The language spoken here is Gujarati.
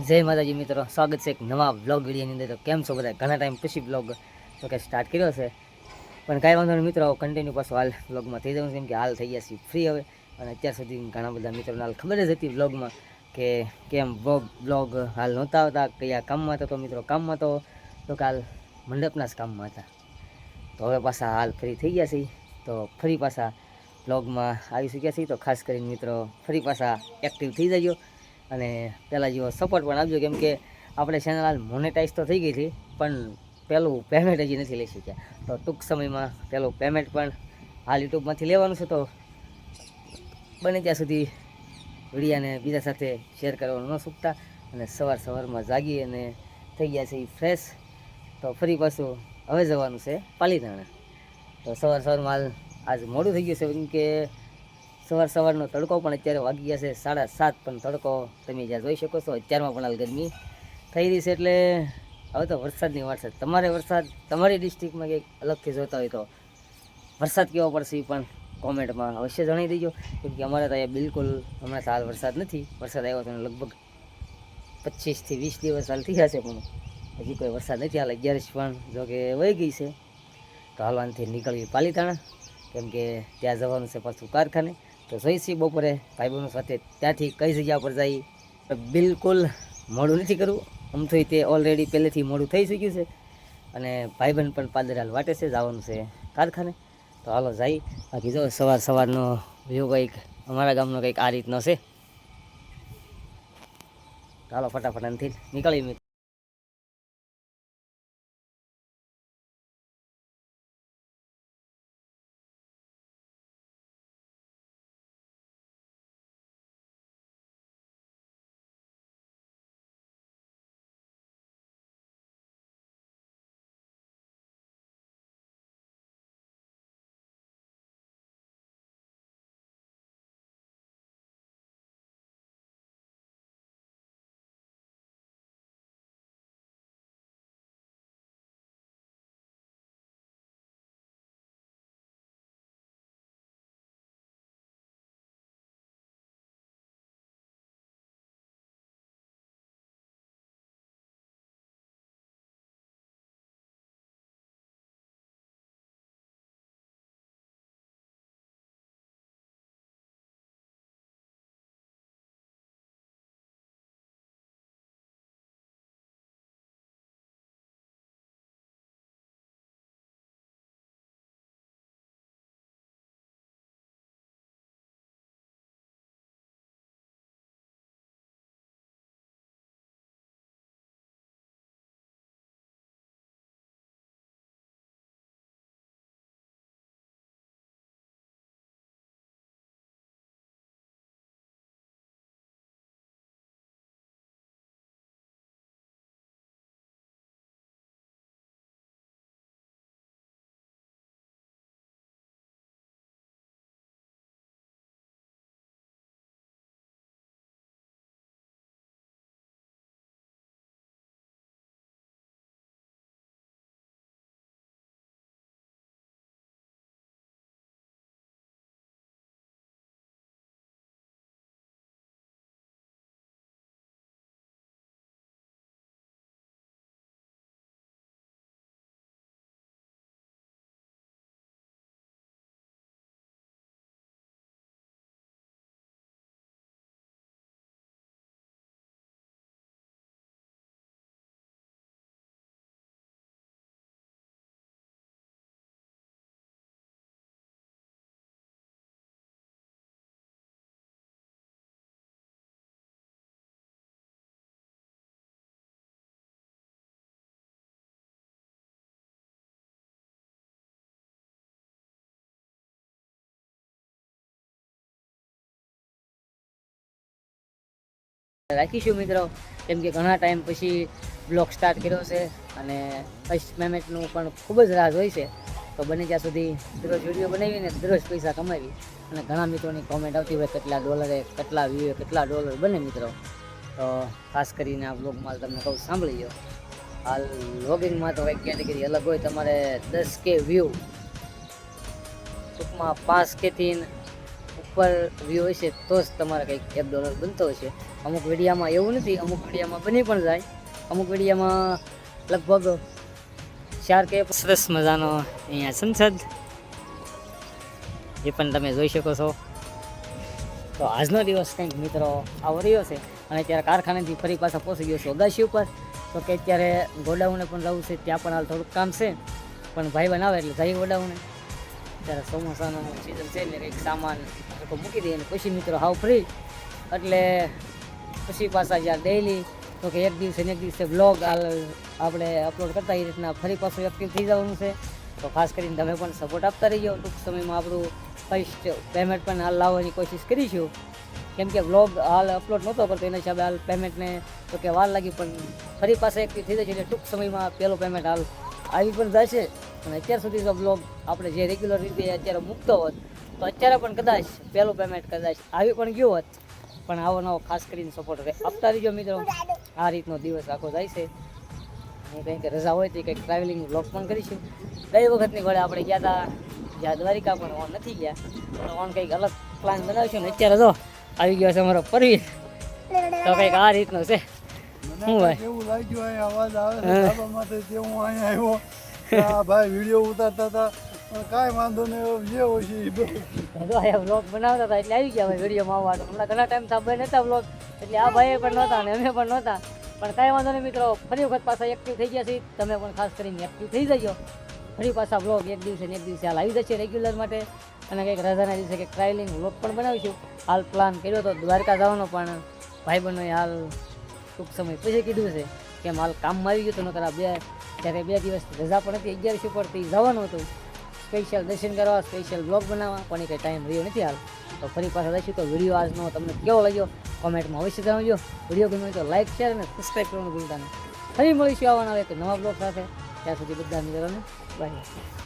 જય માતાજી મિત્રો, સ્વાગત છે એક નવા બ્લોગ વિડીયોની અંદર. તો કેમ છો બધા? ઘણા ટાઈમ પછી બ્લોગ તો કે સ્ટાર્ટ કર્યો છે, પણ કાંઈ વાંધો નહીં મિત્રો, કન્ટિન્યુ પાછું હાલ બ્લોગમાં થઈ જવું છે. કેમ કે હાલ થઈ ગયા છીએ ફ્રી હવે, અને અત્યાર સુધી ઘણા બધા મિત્રોને હાલ ખબર જ હતી બ્લોગમાં કે કેમ બ્લોગ હાલ નહોતા આવતા, કયા કામમાં હતા. તો મિત્રો કામમાં તો કે હાલ મંડપના જ કામમાં હતા. તો હવે પાછા હાલ ફ્રી થઈ ગયા છીએ, તો ફરી પાછા બ્લોગમાં આવી શક્યા છીએ. તો ખાસ કરીને મિત્રો ફરી પાછા એક્ટિવ થઈ જજો અને પહેલાં જેવો સપોર્ટ પણ આપજો. કેમ કે આપણે ચેનલ હાલ મોનેટાઈઝ તો થઈ ગઈ હતી, પણ પહેલું પેમેન્ટ હજી નથી લઈ શક્યા. તો ટૂંક સમયમાં પહેલું પેમેન્ટ પણ હાલ યુટ્યુબમાંથી લેવાનું છે. તો બને ત્યાં સુધી વિડીયાને બીજા સાથે શેર કરવાનું ન ચૂકતા. અને સવારમાં જાગી અને થઈ ગયા છે એ ફ્રેશ. તો ફરી પાછું હવે જવાનું છે પાલીતાણા. તો સવારમાં હાલ આજ મોડું થઈ ગયું છે, કેમ કે સવારનો તડકો પણ અત્યારે વાગી ગયા છે 7:30, પણ તડકો તમે જ્યાં જોઈ શકો છો અત્યારમાં પણ હાલ ગરમી થઈ રહી છે. એટલે હવે તો વરસાદની વાત છે. તમારે વરસાદ તમારી ડિસ્ટ્રિક્ટમાં કંઈક અલગથી જોતા હોય તો વરસાદ કેવો પડશે એ પણ કોમેન્ટમાં અવશ્ય જણાવી દેજો. કેમ કે અમારે તો અહીંયા બિલકુલ હમણાં હાલ વરસાદ નથી. વરસાદ આવ્યો તો લગભગ 25 થી 20 દિવસ હાલ થઈ ગયા છે, પણ હજી કોઈ વરસાદ નથી. હાલ 11 પણ જો કે વહી ગઈ છે. તો હાલવાનથી નીકળવી પાલીતાણા, કેમ કે ત્યાં જવાનું છે પાછું કારખાને. તો જોઈશી બપોરે ભાઈબંધો સાથે ત્યાંથી કઈ જગ્યા પર જઈ. બિલકુલ મોડું નથી કરવું, આમ તો તે ઓલરેડી પહેલેથી મોડું થઈ ચૂક્યું છે, અને ભાઈબંધ પણ પાદરાલ વાટે છે, જવાનું છે કારખાને. તો હાલો જાય. બાકી જો સવારનો વ્યૂ કંઈક અમારા ગામનો કંઈક આ રીતનો છે. હાલો ફટાફટ અંથી નીકળી. રાખીશું મિત્રો, કેમ કે ઘણા ટાઈમ પછી બ્લોગ સ્ટાર્ટ કર્યો છે, અને ફર્સ્ટ પેમેન્ટનું પણ ખૂબ જ રાહ હોય છે. તો બને ત્યાં સુધી દરરોજ વિડીયો બનાવીને દરરોજ પૈસા કમાવી. અને ઘણા મિત્રોની કોમેન્ટ આવતી હોય કેટલા ડોલરે, કેટલા વ્યૂએ, કેટલા ડોલર બને મિત્રો. તો ખાસ કરીને આ બ્લોગમાં તમને કહું સાંભળી લો. હાલ વ્લોગિંગમાં તો કંઈક કેટેગરી અલગ હોય. તમારે 10K વ્યૂ, ટૂંકમાં 5K થી ઉપર વ્યૂ હશે તો જ તમારે કંઈક $1 બનતો હશે. અમુક વિડીયામાં એવું નથી, અમુક વિડીયામાં બની પણ જાય, અમુક વિડીયામાં લગભગ 4 કે સરસ મજાનો અહીંયા સંસદ એ પણ તમે જોઈ શકો છો. તો આજનો દિવસ કંઈક મિત્રો આવો રહ્યો છે અને અત્યારે કારખાનેથી ફરી પાછા પહોંચી ગયો છું અગાશી ઉપર. તો કે અત્યારે ગોડાઉને પણ રહું છે, ત્યાં પણ હાલ થોડુંક કામ છે, પણ ભાઈ બનાવે એટલે જઈ ગોડાઉને. ત્યારે ચોમાસાનો સિઝન છે એટલે કંઈક સામાન મૂકી દઈએ અને પછી મિત્રો હાવ ફ્રી, એટલે પછી પાછા જ્યાં ડેઈલી તો કે એક દિવસે બ્લોગ આપણે અપલોડ કરતા એ રીતના ફરી પાછું એક્ટિવ થઈ જવાનું છે. તો ખાસ કરીને તમે પણ સપોર્ટ આપતા રહીજો. ટૂંક સમયમાં આપણું ફર્સ્ટ પેમેન્ટ પણ હાલ લાવવાની કોશિશ કરીશું, કેમ કે બ્લોગ હાલ અપલોડ નહોતો કરતો એના હિસાબે હાલ પેમેન્ટને તો કે વાર લાગી, પણ ફરી પાછા એક્ટિવ થઈ જશે એટલે ટૂંક સમયમાં પહેલું પેમેન્ટ હાલ આવી પણ જશે. અને અત્યાર સુધી જો બ્લોગ આપણે જે રેગ્યુલર રીતે અત્યારે મૂકતો હોત તો અત્યારે પણ કદાચ પહેલું પેમેન્ટ કદાચ આવી પણ ગયું હોત. પણ આવો નવો ખાસ કરીને સપોર્ટ આપતા રહીજો મિત્રો. આ રીતનો દિવસ આખો જાય છે. કંઈક રજા હોય તો કંઈક ટ્રાવેલિંગ બ્લોગ પણ કરીશું. ગઈ વખતની ઘોડે આપણે ગયા હતા જ્યાં દ્વારિકા, પણ ઓન નથી ગયા, પણ ઓન કંઈક અલગ પ્લાન બનાવીશું. ને અત્યારે તો આવી ગયો છે અમારો પરવીર, તો કંઈક આ રીતનો છે. શું ભાઈ કેવું લાગ્યું? અહીં અવાજ આવે છે ધાબામાંથી તે હું અહીંયા આવ્યો. આ ભાઈ વિડીયો ઉતારતા હતા, પણ કાંઈ વાંધો નહીં, જે હોય છે એ બધું. બ્લોગ બનાવતા હતા એટલે આવી ગયા ભાઈ વિડીયોમાં આવવાનું. હમણાં ઘણા ટાઈમ થા ભાઈ નહોતા બ્લોગ, એટલે આ ભાઈ પણ નહોતા અને અમે પણ નહોતા, પણ કાંઈ વાંધો નહીં મિત્રો. ફરી વખત પાછા એક્ટિવ થઈ ગયા છીએ. તમે પણ ખાસ કરીને એક્ટિવ થઈ જજો. ફરી પાછા બ્લોગ એક દિવસે હાલ આવી જશે રેગ્યુલર માટે. અને કંઈક રજાના દિવસે કંઈક ટ્રાવેલિંગ બ્લોગ પણ બનાવીશું. હાલ પ્લાન કર્યો હતો દ્વારકા જવાનો, પણ ભાઈબંધોએ હાલ ટૂંક સમય પછી કીધું છે કે હાલ કામમાં આવી ગયું તો નકર ત્યારે 2 દિવસ રજા પણ હતી, 11 ઉપરથી જવાનું હતું સ્પેશિયલ દર્શન કરવા, સ્પેશિયલ બ્લોગ બનાવવા, પણ કંઈ ટાઈમ રહ્યો નથી હાલ. તો ફરી પાછા જઈશું. તો વિડીયો આજનો તમને કેવો લાગ્યો કોમેન્ટમાં અવશ્ય જણાવજો. વિડીયો ગમ્યો તો લાઈક, શેર અને સબસ્ક્રાઈબ કરવાનું ભૂલતા નહીં. ફરી મળીશું આવવાના એક નવા બ્લોગ સાથે. ત્યાં સુધી બધા મિત્રોને બાય.